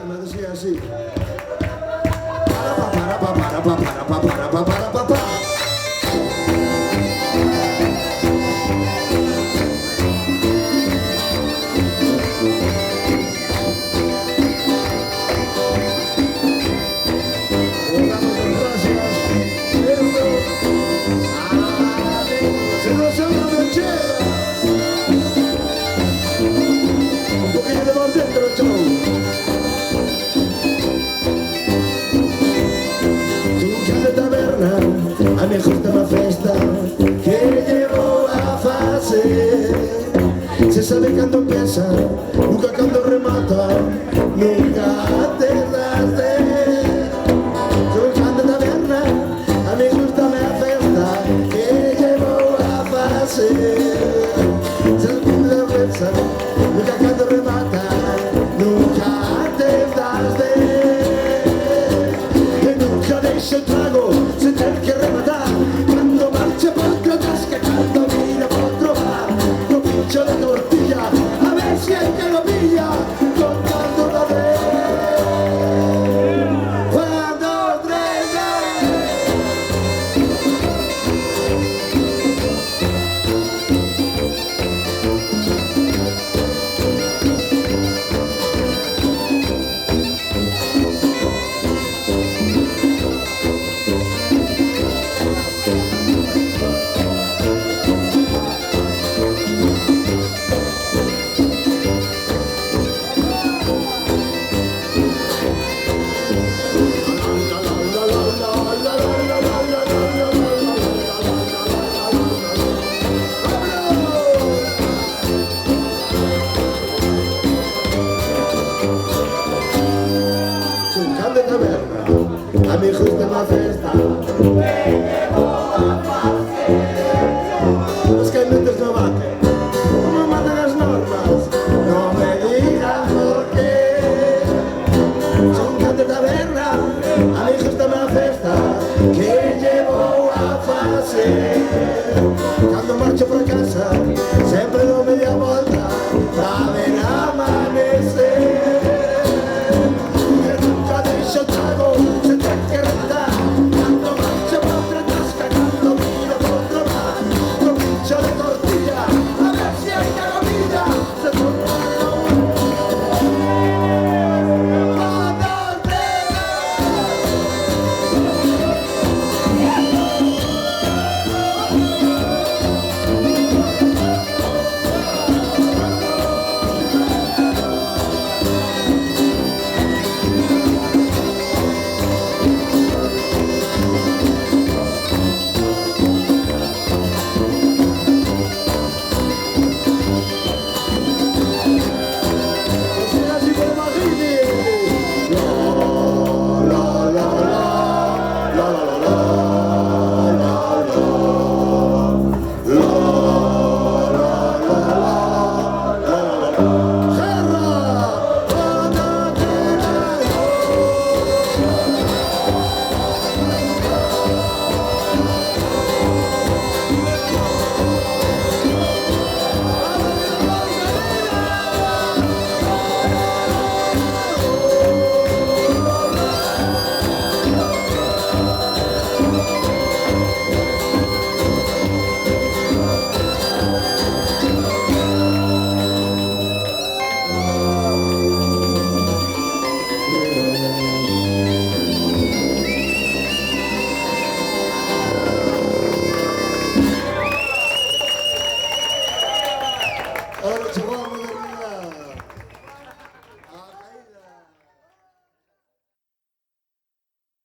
Me decía así. Para. Se nos llama ranchera. Un poquillo de más dentro, chau. Tu de taberna, a mi última festa que llevo a fase. Se sabe cando empieza, nunca cando remata, nunca te das de. Tu de taberna, a mi última festa que llevo a fase. Se sabe la festa, nunca cando remata, nunca te das de. E nunca deixa o trago se ter que rematar. Quando marcha por atrás que canta mira por trobar. No pincho de tortilla, a ver si el que lo pilla. Contando una vez. Cuando tres a mi justa la festa.